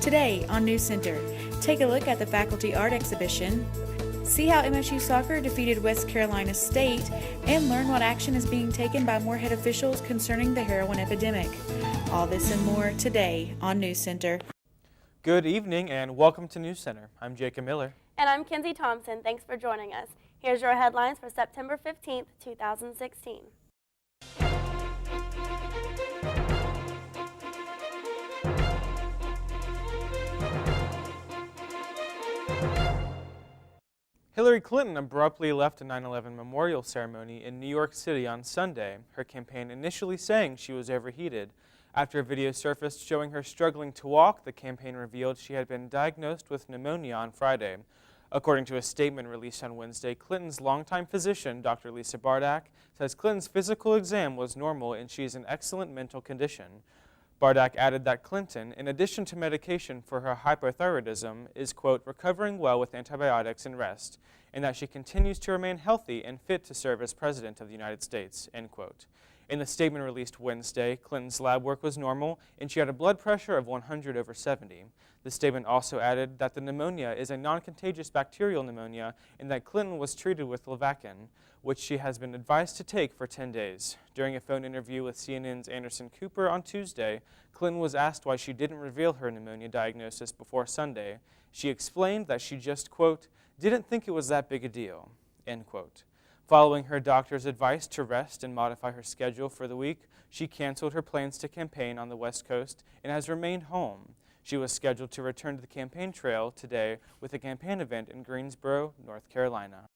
Today on NewsCenter, take a look at the faculty art exhibition, see how MSU soccer defeated West Carolina State, and learn what action is being taken by Moorhead officials concerning the heroin epidemic. All this and more today on NewsCenter. Good evening and welcome to NewsCenter. I'm Jacob Miller. And I'm Kenzie Thompson. Thanks for joining us. Here's your headlines for September 15th, 2016. Hillary Clinton abruptly left a 9/11 memorial ceremony in New York City on Sunday, her campaign initially saying she was overheated. After a video surfaced showing her struggling to walk, the campaign revealed she had been diagnosed with pneumonia on Friday. According to a statement released on Wednesday, Clinton's longtime physician, Dr. Lisa Bardak, says Clinton's physical exam was normal and she is in excellent mental condition. Bardak added that Clinton, in addition to medication for her hypothyroidism, is, quote, recovering well with antibiotics and rest, and that she continues to remain healthy and fit to serve as President of the United States, end quote. In the statement released Wednesday, Clinton's lab work was normal and she had a blood pressure of 100/70. The statement also added that the pneumonia is a non-contagious bacterial pneumonia and that Clinton was treated with Levaquin, which she has been advised to take for 10 days. During a phone interview with CNN's Anderson Cooper on Tuesday, Clinton was asked why she didn't reveal her pneumonia diagnosis before Sunday. She explained that she just, quote, didn't think it was that big a deal, end quote. Following her doctor's advice to rest and modify her schedule for the week, she canceled her plans to campaign on the West Coast and has remained home. She was scheduled to return to the campaign trail today with a campaign event in Greensboro, North Carolina.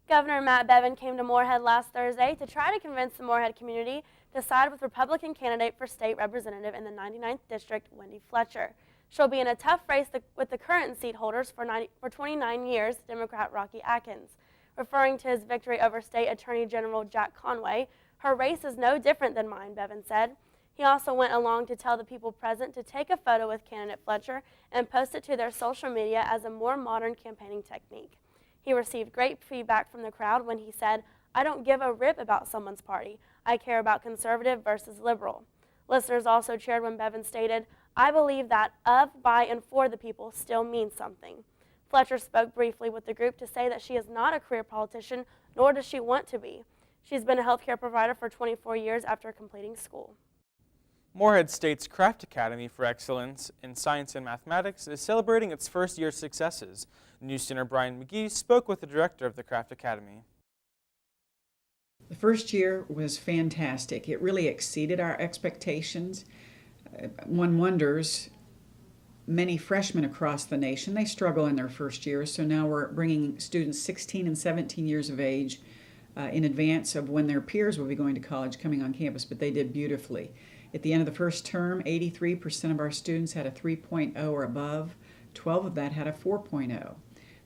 Governor Matt Bevin came to Moorhead last Thursday to try to convince the Moorhead community to side with Republican candidate for state representative in the 99th District, Wendy Fletcher. She'll be in a tough race with the current seat holders for 29 years, Democrat Rocky Atkins. Referring to his victory over State Attorney General Jack Conway, her race is no different than mine, Bevin said. He also went along to tell the people present to take a photo with candidate Fletcher and post it to their social media as a more modern campaigning technique. He received great feedback from the crowd when he said, I don't give a rip about someone's party. I care about conservative versus liberal. Listeners also cheered when Bevin stated, I believe that of, by, and for the people still means something. Fletcher spoke briefly with the group to say that she is not a career politician, nor does she want to be. She's been a healthcare provider for 24 years after completing school. Moorhead State's Craft Academy for Excellence in Science and Mathematics is celebrating its first year successes. NewsCenter Brian McGee spoke with the director of the Craft Academy. The first year was fantastic. It really exceeded our expectations. One wonders, many freshmen across the nation, they struggle in their first year, so now we're bringing students 16 and 17 years of age in advance of when their peers will be going to college coming on campus, but they did beautifully. At the end of the first term, 83% of our students had a 3.0 or above. 12 of that had a 4.0.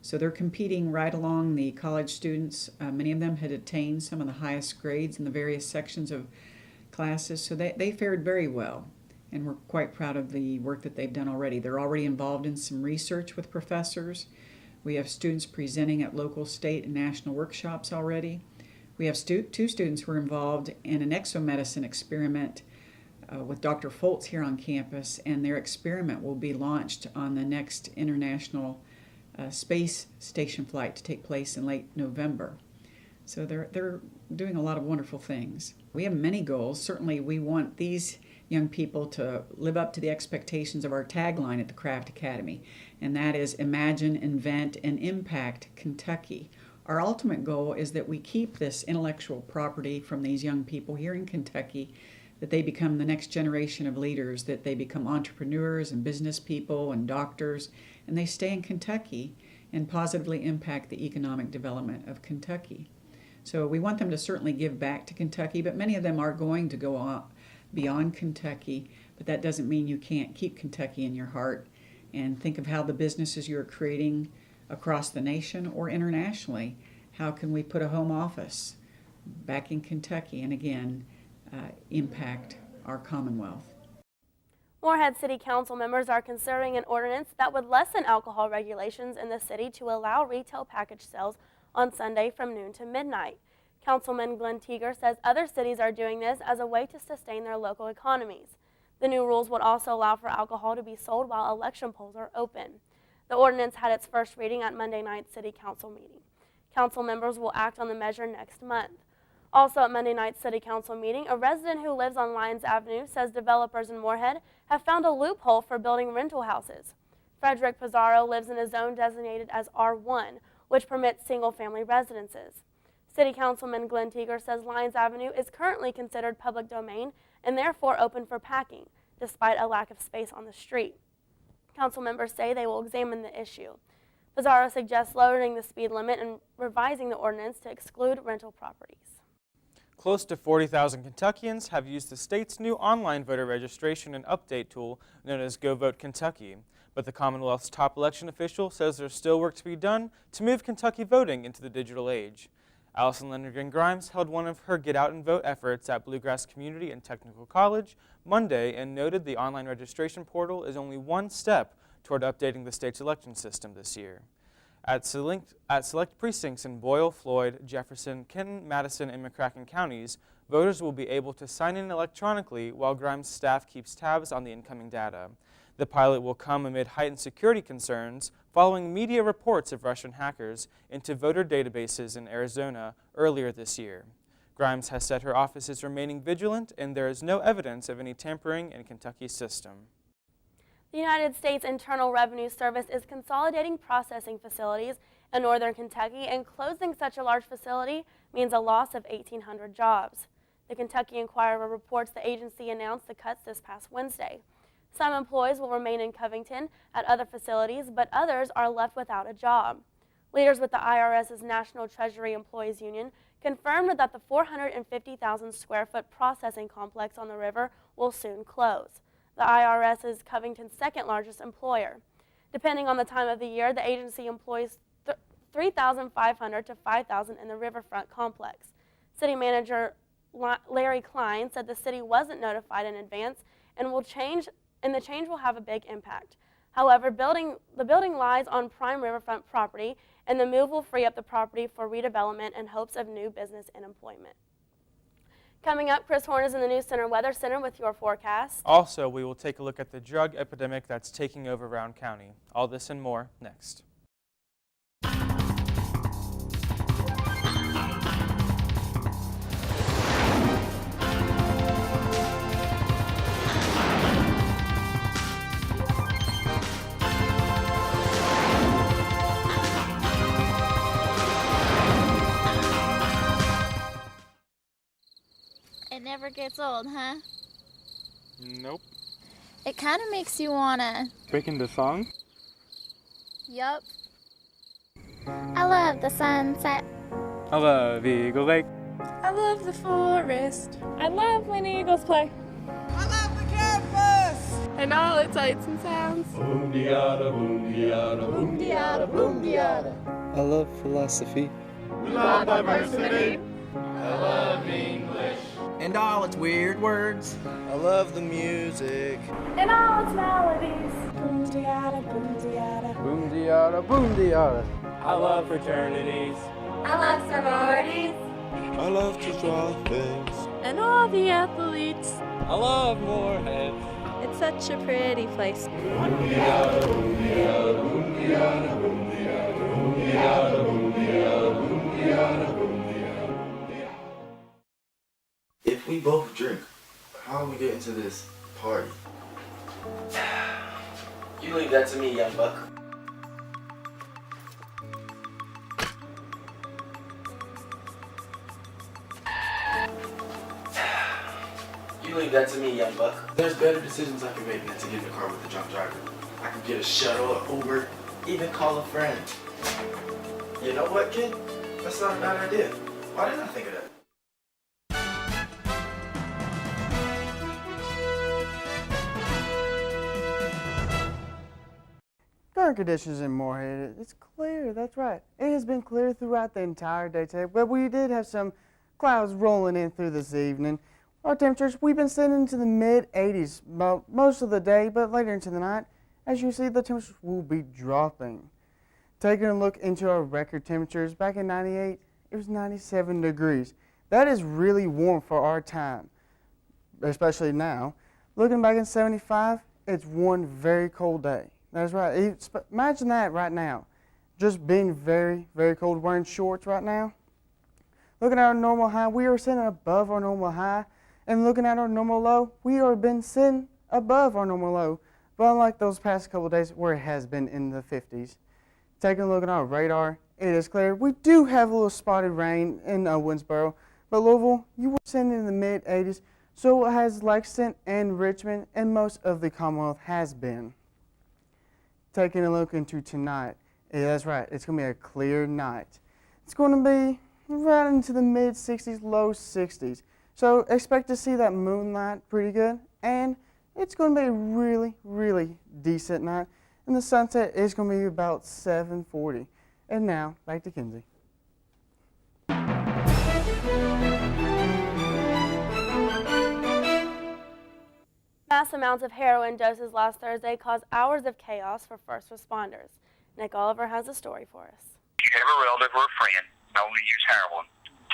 So they're competing right along the college students. Many of them had attained some of the highest grades in the various sections of classes, so they fared very well. And we're quite proud of the work that they've done already. They're already involved in some research with professors. We have students presenting at local, state, and national workshops already. We have two students who are involved in an exomedicine experiment with Dr. Foltz here on campus, and their experiment will be launched on the next international space station flight to take place in late November. So they're doing a lot of wonderful things. We have many goals. Certainly we want these young people to live up to the expectations of our tagline at the Craft Academy, and that is Imagine, Invent, and Impact Kentucky. Our ultimate goal is that we keep this intellectual property from these young people here in Kentucky, that they become the next generation of leaders, that they become entrepreneurs and business people and doctors, and they stay in Kentucky and positively impact the economic development of Kentucky. So we want them to certainly give back to Kentucky, but many of them are going to go on beyond Kentucky, but that doesn't mean you can't keep Kentucky in your heart and think of how the businesses you're creating across the nation or internationally, how can we put a home office back in Kentucky and again impact our Commonwealth. Moorhead City Council members are considering an ordinance that would lessen alcohol regulations in the city to allow retail package sales on Sunday from noon to midnight. Councilman Glenn Teeger says other cities are doing this as a way to sustain their local economies. The new rules would also allow for alcohol to be sold while election polls are open. The ordinance had its first reading at Monday night's City Council meeting. Council members will act on the measure next month. Also at Monday night's City Council meeting, a resident who lives on Lyons Avenue says developers in Moorhead have found a loophole for building rental houses. Frederick Pizarro lives in a zone designated as R1, which permits single-family residences. City Councilman Glenn Teeger says Lyons Avenue is currently considered public domain and therefore open for packing, despite a lack of space on the street. Council members say they will examine the issue. Pizarro suggests lowering the speed limit and revising the ordinance to exclude rental properties. Close to 40,000 Kentuckians have used the state's new online voter registration and update tool known as Go Vote Kentucky. But the Commonwealth's top election official says there's still work to be done to move Kentucky voting into the digital age. Allison Lonergan Grimes held one of her Get Out and Vote efforts at Bluegrass Community and Technical College Monday and noted the online registration portal is only one step toward updating the state's election system this year. At select precincts in Boyle, Floyd, Jefferson, Kenton, Madison, and McCracken counties, voters will be able to sign in electronically while Grimes' staff keeps tabs on the incoming data. The pilot will come amid heightened security concerns following media reports of Russian hackers into voter databases in Arizona earlier this year. Grimes has said her office is remaining vigilant and there is no evidence of any tampering in Kentucky's system. The United States Internal Revenue Service is consolidating processing facilities in northern Kentucky, and closing such a large facility means a loss of 1,800 jobs. The Kentucky Enquirer reports the agency announced the cuts this past Wednesday. Some employees will remain in Covington at other facilities, but others are left without a job. Leaders with the IRS's National Treasury Employees Union confirmed that the 450,000 square foot processing complex on the river will soon close. The IRS is Covington's second largest employer. Depending on the time of the year, the agency employs 3,500 to 5,000 in the riverfront complex. City Manager Larry Klein said the city wasn't notified in advance and the change will have a big impact. However, the building lies on prime riverfront property, and the move will free up the property for redevelopment and hopes of new business and employment. Coming up, Chris Horn is in the NewsCenter Weather Center with your forecast. Also, we will take a look at the drug epidemic that's taking over Round County. All this and more next. It never gets old, huh? Nope. It kind of makes you wanna... Break into song? Yup. I love the sunset. I love Eagle Lake. I love the forest. I love when eagles play. I love the campus! And all its sights and sounds. Boom-de-yada, boom-de-yada, boom-de-yada, boom-de-yada. I love philosophy. We love diversity. I love English. And all its weird words. I love the music. And all its melodies. Boom-de-yada, boom-de-yada. Boom-de-yada, boom-de-yada. I love fraternities. I love sororities. I love to draw things. And all the athletes. I love Moorhead. It's such a pretty place. Boom-de-yada, boom-de-yada, boom-de-yada, boom-de-yada, boom-de-yada, boom-de-yada, boom-de-yada, boom-de-yada. If we both drink, how do we get into this party? You leave that to me, young buck. You leave that to me, young buck. There's better decisions I can make than to get in the car with the drunk driver. I can get a shuttle, an Uber, even call a friend. You know what, kid? That's not a bad idea. Why didn't I think of that? Current conditions in Moorhead, it's clear, that's right. It has been clear throughout the entire day today, but we did have some clouds rolling in through this evening. Our temperatures, we've been sitting into the mid-80s most of the day, but later into the night, as you see, the temperatures will be dropping. Taking a look into our record temperatures, back in 98, it was 97 degrees. That is really warm for our time, especially now. Looking back in 75, it's one very cold day. That's right. Imagine that right now. Just being very, very cold, wearing shorts right now. Looking at our normal high, we are sitting above our normal high. And looking at our normal low, we are been sitting above our normal low. But unlike those past couple of days where it has been in the 50s. Taking a look at our radar, it is clear. We do have a little spotted rain in Winsboro, but Louisville, you were sitting in the mid-80s, so has Lexington and Richmond, and most of the Commonwealth has been. Taking a look into tonight, that's right, it's going to be a clear night. It's going to be right into the mid-60s, low 60s. So expect to see that moonlight pretty good, and it's going to be a really, really decent night. And the sunset is going to be about 7:40. And now, back to Kinsey. Mass amounts of heroin doses last Thursday caused hours of chaos for first responders. Nick Oliver has a story for us. If you have a relative or a friend known to use heroin,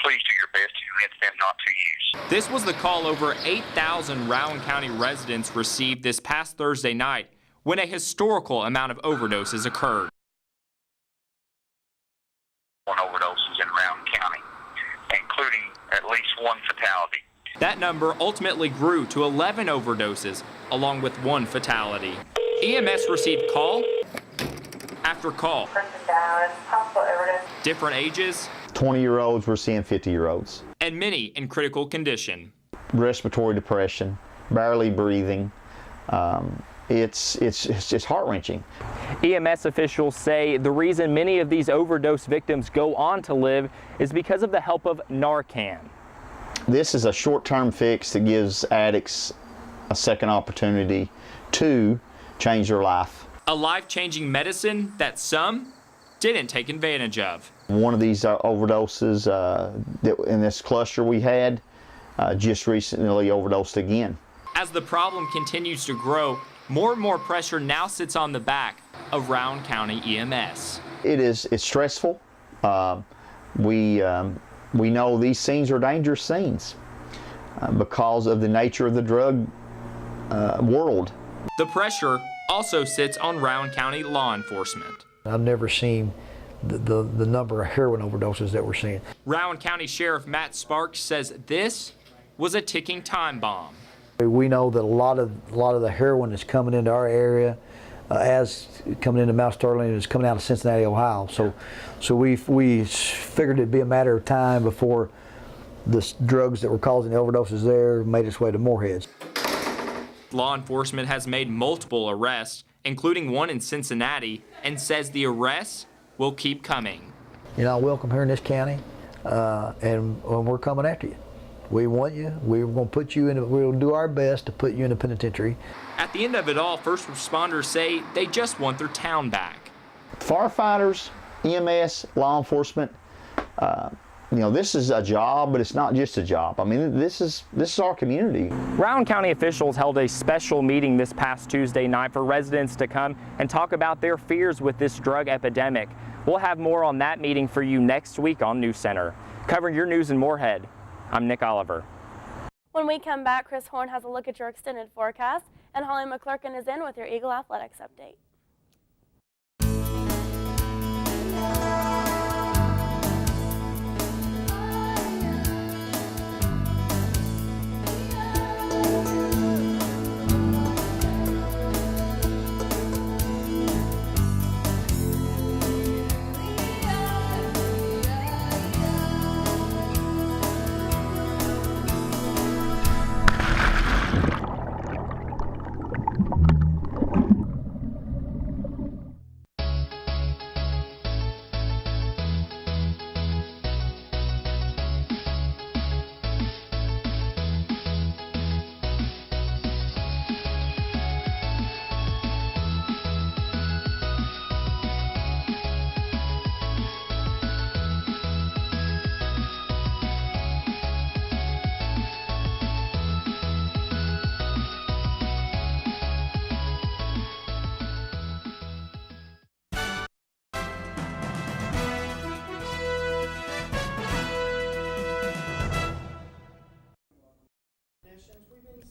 please do your best to convince them not to use. This was the call over 8,000 Rowan County residents received this past Thursday night when a historical amount of overdoses occurred. Overdoses in Rowan County, including at least one fatality. That number ultimately grew to 11 overdoses, along with one fatality. EMS received call after call. Different ages. 20-year-olds, we're seeing 50-year-olds. And many in critical condition. Respiratory depression, barely breathing. It's heart-wrenching. EMS officials say the reason many of these overdose victims go on to live is because of the help of Narcan. This is a short-term fix that gives addicts a second opportunity to change their life. A life-changing medicine that some didn't take advantage of. One of these overdoses in this cluster we had just recently overdosed again. As the problem continues to grow, more and more pressure now sits on the back of Rowan County EMS. It's stressful. We know these scenes are dangerous scenes because of the nature of the drug world. The pressure also sits on Rowan County law enforcement. I've never seen the number of heroin overdoses that we're seeing. Rowan County Sheriff Matt Sparks says this was a ticking time bomb. We know that a lot of the heroin that's coming into our area, as coming into Mount Sterling, is coming out of Cincinnati, Ohio. So we figured it'd be a matter of time before the drugs that were causing the overdoses there made its way to Morehead. Law enforcement has made multiple arrests, including one in Cincinnati, and says the arrests will keep coming. You're not welcome here in this county, and we're coming after you. We want you. We're going to put you in. We'll do our best to put you in the penitentiary. At the end of it all, first responders say they just want their town back. Firefighters, EMS, law enforcement. This is a job, but it's not just a job. I mean, this is our community. Rowan County officials held a special meeting this past Tuesday night for residents to come and talk about their fears with this drug epidemic. We'll have more on that meeting for you next week on NewsCenter. Covering your news in Morehead, I'm Nick Oliver. When we come back, Chris Horn has a look at your extended forecast, and Holly McClurkin is in with your Eagle Athletics update.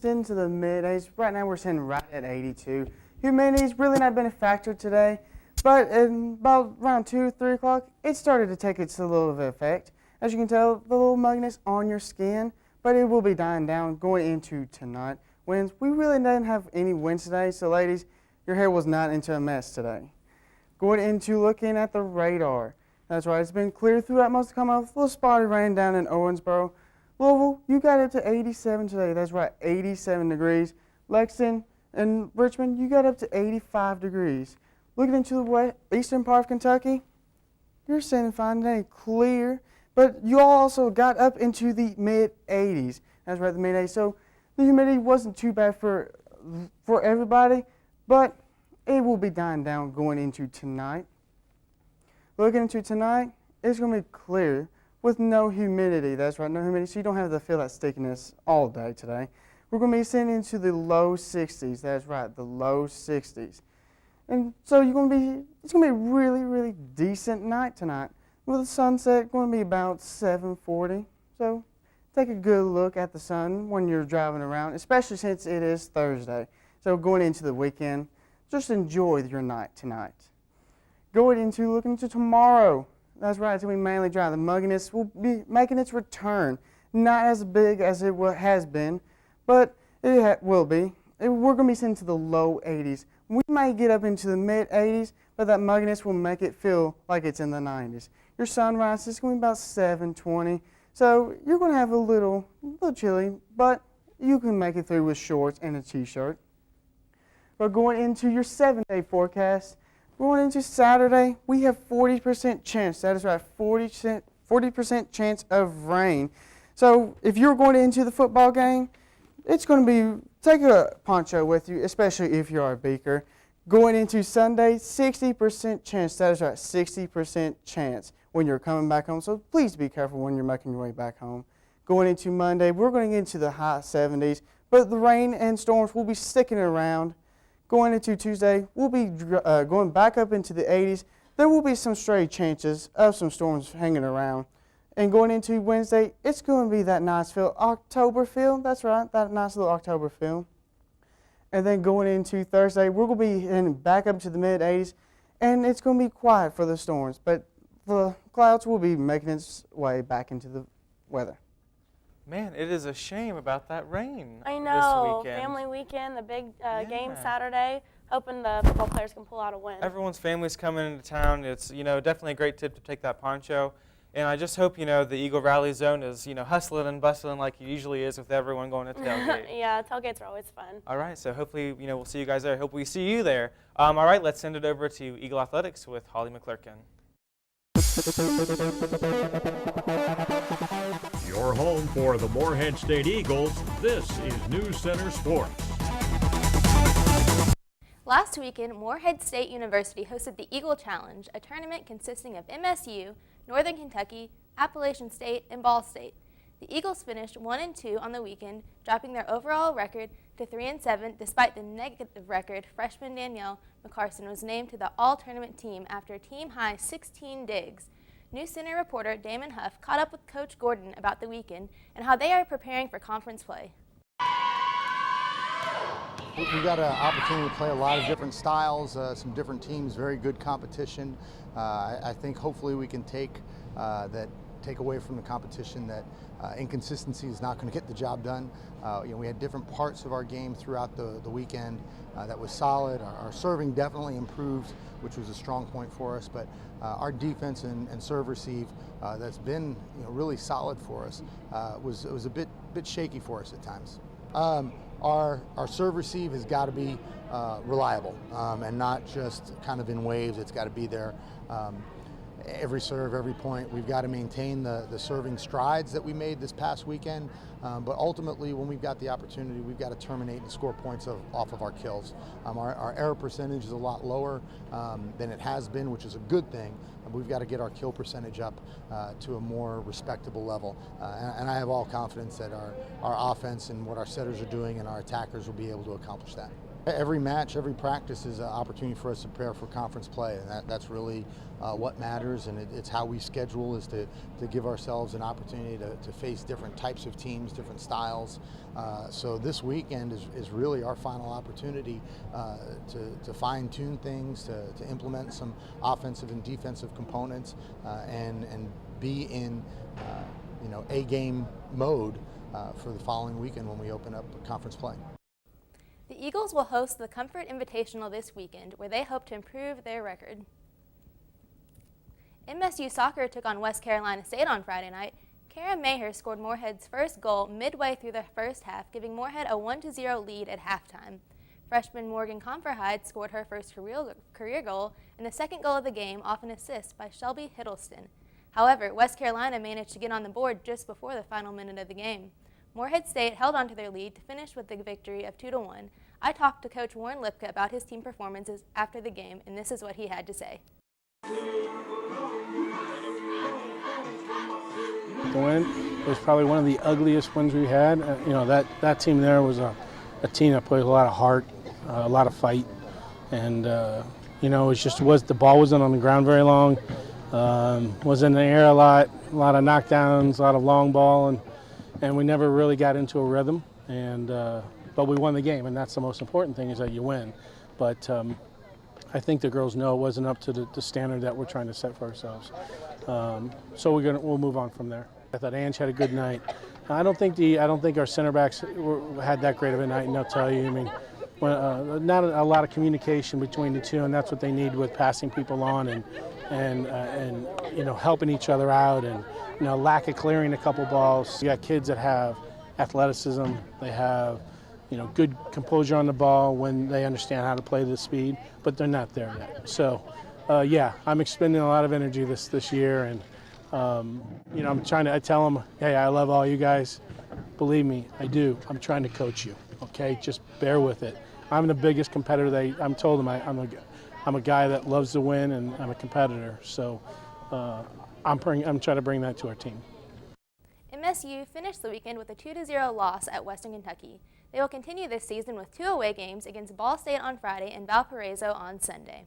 sitting to the mid-80s. Right now we're sitting right at 82. Humidity's really not been a factor today, but about around 2 or 3 o'clock, it started to take its a little bit of effect. As you can tell, the little mugginess on your skin, but it will be dying down going into tonight. Winds, we really didn't have any winds today, so ladies, your hair was not into a mess today. Going into looking at the radar. That's right, it's been clear throughout most of the Commonwealth. A little spotty rain down in Owensboro. Louisville, you got up to 87 today. That's right, 87 degrees. Lexington and Richmond, you got up to 85 degrees. Looking into the eastern part of Kentucky, you're sitting fine today, clear. But you also got up into the mid-80s. That's right, the mid-80s. So the humidity wasn't too bad for everybody, but it will be dying down going into tonight. Looking into tonight, it's going to be clear with no humidity. That's right, no humidity, so you don't have to feel that stickiness all day today. We're going to be sitting into the low 60s. That's right, the low 60s. And so it's going to be a really, really decent night tonight. With the sunset going to be about 7:40. So take a good look at the sun when you're driving around, especially since it is Thursday. So going into the weekend, just enjoy your night tonight. Looking into tomorrow. That's right, it's going to be mainly dry. The mugginess will be making its return. Not as big as it has been, but it will be. We're going to be sitting to the low 80s. We might get up into the mid-80s, but that mugginess will make it feel like it's in the 90s. Your sunrise is going to be about 7:20, so you're going to have a little chilly, but you can make it through with shorts and a t-shirt. But going into your 7-day forecast, going into Saturday, we have 40% chance. That is right, 40% chance of rain. So if you're going into the football game, it's going to be, take a poncho with you, especially if you're a beaker. Going into Sunday, 60% chance. That is right, 60% chance when you're coming back home. So please be careful when you're making your way back home. Going into Monday, we're going to get into the high 70s, but the rain and storms will be sticking around. Going into Tuesday, we'll be going back up into the 80s. There will be some stray chances of some storms hanging around. And going into Wednesday, it's going to be that nice feel, October feel. That's right, that nice little October feel. And then going into Thursday, we're going to be heading back up to the mid-80s, and it's going to be quiet for the storms, but the clouds will be making its way back into the weather. Man, it is a shame about that rain I know. this weekend. Family weekend, the big game Saturday. Hoping the football players can pull out a win. Everyone's family's coming into town. It's, definitely a great tip to take that poncho. And I just hope, the Eagle Rally Zone is, hustling and bustling like it usually is with everyone going to tailgate. Yeah, tailgates are always fun. All right, so hopefully, we'll see you guys there. Hope we see you there. All right, let's send it over to Eagle Athletics with Holly McClurkin. Your home for the Morehead State Eagles, this is NewsCenter Sports. Last weekend, Morehead State University hosted the Eagle Challenge, a tournament consisting of MSU, Northern Kentucky, Appalachian State, and Ball State. The Eagles finished 1-2 on the weekend, dropping their overall record to 3-7 despite the negative record. Freshman Danielle McCarson was named to the all-tournament team after a team-high 16 digs. NewsCenter reporter Damon Huff caught up with Coach Gordon about the weekend and how they are preparing for conference play. We've got an opportunity to play a lot of different styles, some different teams, very good competition. I think hopefully we can take away from the competition that inconsistency is not going to get the job done. We had different parts of our game throughout the weekend that was solid. Our serving definitely improved, which was a strong point for us, but our defense and serve receive that's been really solid for us was a bit shaky for us at times. Our serve receive has got to be reliable and not just kind of in waves. It's got to be there every serve, every point. We've got to maintain the serving strides that we made this past weekend, but ultimately when we've got the opportunity, we've got to terminate and score points off of our kills. Our error percentage is a lot lower than it has been, which is a good thing. We've got to get our kill percentage up to a more respectable level. And I have all confidence that our offense and what our setters are doing and our attackers will be able to accomplish that. Every match, every practice is an opportunity for us to prepare for conference play, and that's really what matters, and it's how we schedule is to give ourselves an opportunity to face different types of teams, different styles. So this weekend is really our final opportunity to fine-tune things, to implement some offensive and defensive components, and be in A-game mode for the following weekend when we open up conference play. The Eagles will host the Comfort Invitational this weekend, where they hope to improve their record. MSU soccer took on West Carolina State on Friday night. Kara Maher scored Moorhead's first goal midway through the first half, giving Moorhead a 1-0 lead at halftime. Freshman Morgan Comferhyde scored her first career goal and the second goal of the game off an assist by Shelby Hiddleston. However, West Carolina managed to get on the board just before the final minute of the game. Moorhead State held on to their lead to finish with the victory of 2-1. I talked to Coach Warren Lipka about his team performances after the game, and this is what he had to say. The win was probably one of the ugliest wins we had. That team there was a team that played a lot of heart, a lot of fight, and the ball wasn't on the ground very long, was in the air a lot of knockdowns, a lot of long ball, and we never really got into a rhythm. But we won the game, and that's the most important thing, is that you win. But I think the girls know it wasn't up to the standard that we're trying to set for ourselves. So we'll move on from there. I thought Ange had a good night. I don't think our center backs had that great of a night, and they'll tell you. I mean, not a lot of communication between the two, and that's what they need with passing people on and helping each other out, and lack of clearing a couple balls. You got kids that have athleticism. They have good composure on the ball when they understand how to play the speed, but they're not there yet. So, I'm expending a lot of energy this year, and I tell them, hey, I love all you guys. Believe me, I do. I'm trying to coach you. Okay, just bear with it. I'm the biggest competitor. I'm told them I'm a guy that loves to win, and I'm a competitor. So, I'm trying to bring that to our team. MSU finished the weekend with a 2-0 loss at Western Kentucky. They will continue this season with 2 away games against Ball State on Friday and Valparaiso on Sunday.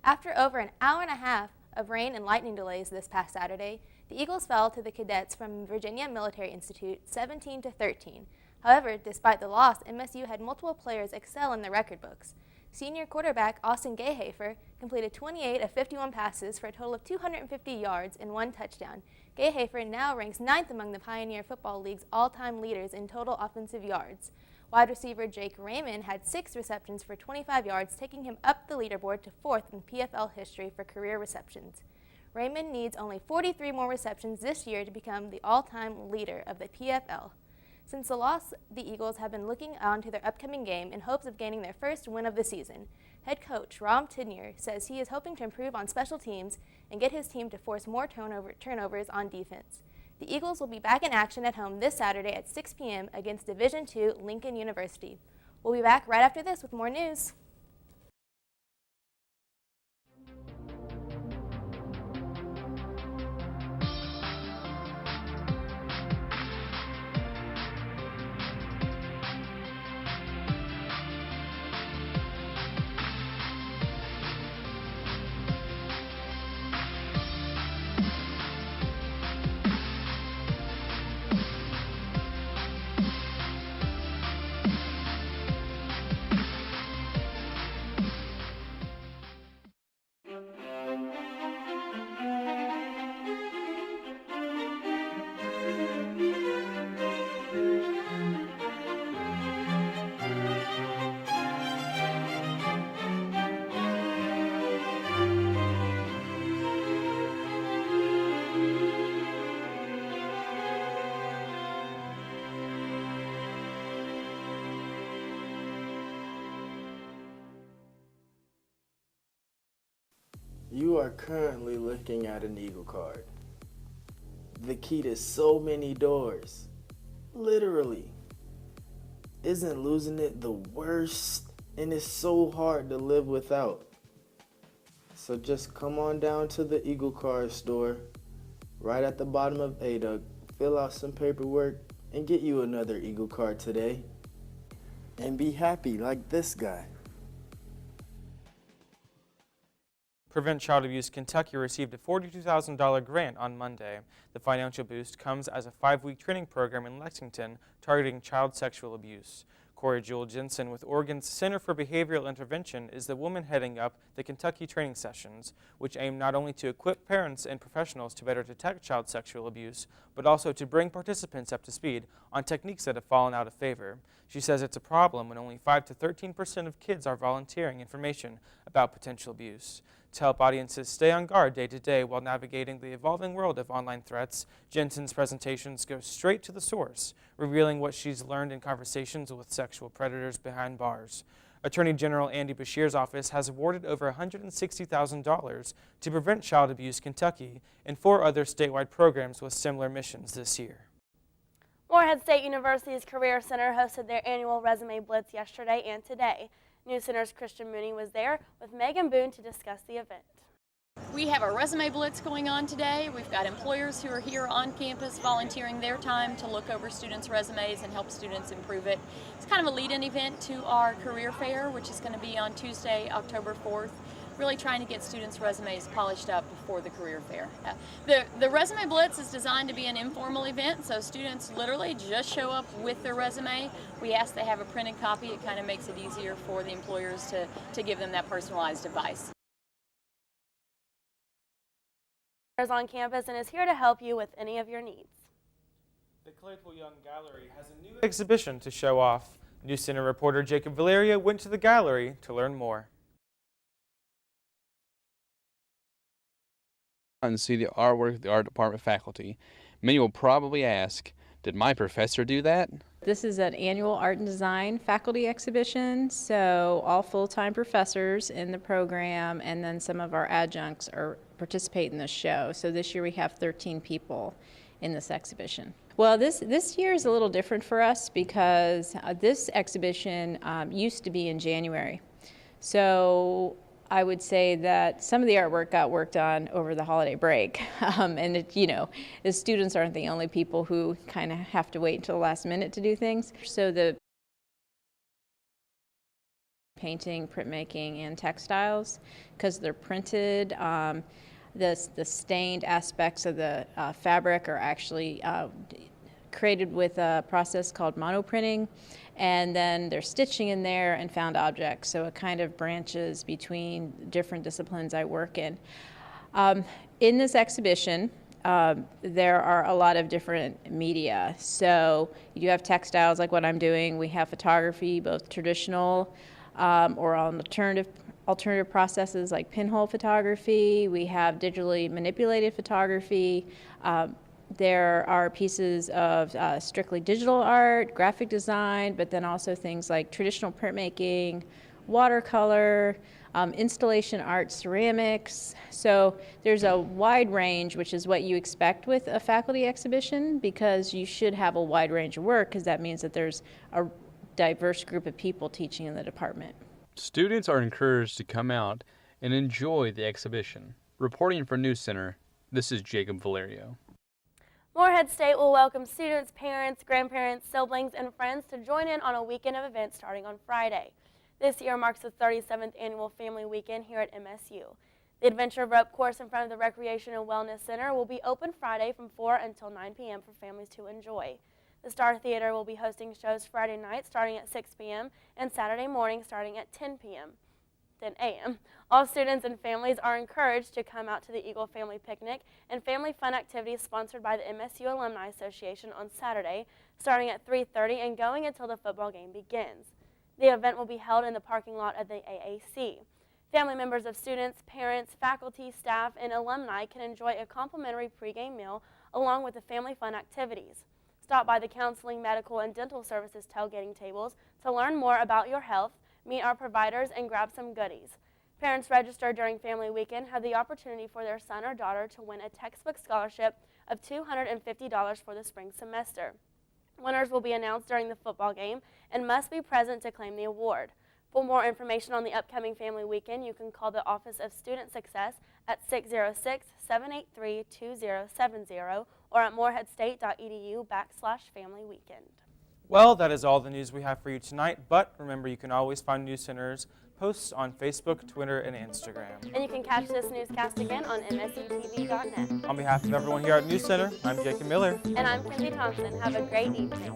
After over an hour and a half of rain and lightning delays this past Saturday, the Eagles fell to the Cadets from Virginia Military Institute 17-13. However, despite the loss, MSU had multiple players excel in the record books. Senior quarterback Austin Gayhafer completed 28 of 51 passes for a total of 250 yards and 1 touchdown. Gayhafer now ranks 9th among the Pioneer Football League's all-time leaders in total offensive yards. Wide receiver Jake Raymond had 6 receptions for 25 yards, taking him up the leaderboard to 4th in PFL history for career receptions. Raymond needs only 43 more receptions this year to become the all-time leader of the PFL. Since the loss, the Eagles have been looking on to their upcoming game in hopes of gaining their first win of the season. Head coach Rom Tidnier says he is hoping to improve on special teams and get his team to force more turnovers on defense. The Eagles will be back in action at home this Saturday at 6 p.m. against Division II Lincoln University. We'll be back right after this with more news. You are currently looking at an Eagle card. The key to so many doors. Literally. Isn't losing it the worst? And it's so hard to live without. So just come on down to the Eagle card store, right at the bottom of ADUC, fill out some paperwork, and get you another Eagle card today. and be happy like this guy. Prevent Child Abuse Kentucky received a $42,000 grant on Monday. The financial boost comes as a 5-week training program in Lexington targeting child sexual abuse. Corey Jewel Jensen with Oregon's Center for Behavioral Intervention is the woman heading up the Kentucky training sessions, which aim not only to equip parents and professionals to better detect child sexual abuse, but also to bring participants up to speed on techniques that have fallen out of favor. She says it's a problem when only 5 to 13% of kids are volunteering information about potential abuse. To help audiences stay on guard day to day while navigating the evolving world of online threats, Jensen's presentations go straight to the source, revealing what she's learned in conversations with sexual predators behind bars. Attorney General Andy Beshear's office has awarded over $160,000 to Prevent Child Abuse Kentucky and 4 other statewide programs with similar missions this year. Morehead State University's Career Center hosted their annual Resume Blitz yesterday and today. NewsCenter's Christian Mooney was there with Megan Boone to discuss the event. We have a resume blitz going on today. We've got employers who are here on campus volunteering their time to look over students' resumes and help students improve it. It's kind of a lead-in event to our career fair, which is going to be on Tuesday, October 4th. Really trying to get students' resumes polished up before the career fair. The Resume Blitz is designed to be an informal event, so students literally just show up with their resume. We ask they have a printed copy. It kind of makes it easier for the employers to give them that personalized advice. Is on campus and is here to help you with any of your needs. The Claypool Young Gallery has a new exhibition to show off. NewsCenter reporter Jacob Valeria went to the gallery to learn more. And see the artwork of the art department faculty. Many will probably ask, did my professor do that? This is an annual art and design faculty exhibition, so all full-time professors in the program and then some of our adjuncts participate in the show. So this year we have 13 people in this exhibition. Well, this year is a little different for us because this exhibition used to be in January. So I would say that some of the artwork got worked on over the holiday break. The students aren't the only people who kind of have to wait until the last minute to do things. So the painting, printmaking, and textiles, because they're printed, the stained aspects of the fabric are actually created with a process called monoprinting, and then there's stitching in there and found objects, so it kind of branches between different disciplines I work in. In this exhibition, there are a lot of different media. So you do have textiles like what I'm doing. We have photography, both traditional or on alternative processes like pinhole photography. We have digitally manipulated photography. There are pieces of strictly digital art, graphic design, but then also things like traditional printmaking, watercolor, installation art, ceramics. So there's a wide range, which is what you expect with a faculty exhibition, because you should have a wide range of work, because that means that there's a diverse group of people teaching in the department. Students are encouraged to come out and enjoy the exhibition. Reporting for NewsCenter, this is Jacob Valerio. Morehead State will welcome students, parents, grandparents, siblings, and friends to join in on a weekend of events starting on Friday. This year marks the 37th annual Family Weekend here at MSU. The Adventure Rope Course in front of the Recreation and Wellness Center will be open Friday from 4 until 9 p.m. for families to enjoy. The Star Theater will be hosting shows Friday night starting at 6 p.m. and Saturday morning starting at 10 a.m. All students and families are encouraged to come out to the Eagle Family Picnic and family fun activities sponsored by the MSU Alumni Association on Saturday, starting at 3:30 and going until the football game begins. The event will be held in the parking lot of the AAC. Family members of students, parents, faculty, staff, and alumni can enjoy a complimentary pregame meal along with the family fun activities. Stop by the counseling, medical, and dental services tailgating tables to learn more about your health, meet our providers, and grab some goodies. Parents registered during Family Weekend have the opportunity for their son or daughter to win a textbook scholarship of $250 for the spring semester. Winners will be announced during the football game and must be present to claim the award. For more information on the upcoming Family Weekend, you can call the Office of Student Success at 606-783-2070 or at moreheadstate.edu/Family Weekend. Well, that is all the news we have for you tonight, but remember you can always find News Center's posts on Facebook, Twitter, and Instagram. And you can catch this newscast again on msetv.net. On behalf of everyone here at News Center, I'm Jacob Miller. And I'm Kenzie Thompson. Have a great evening.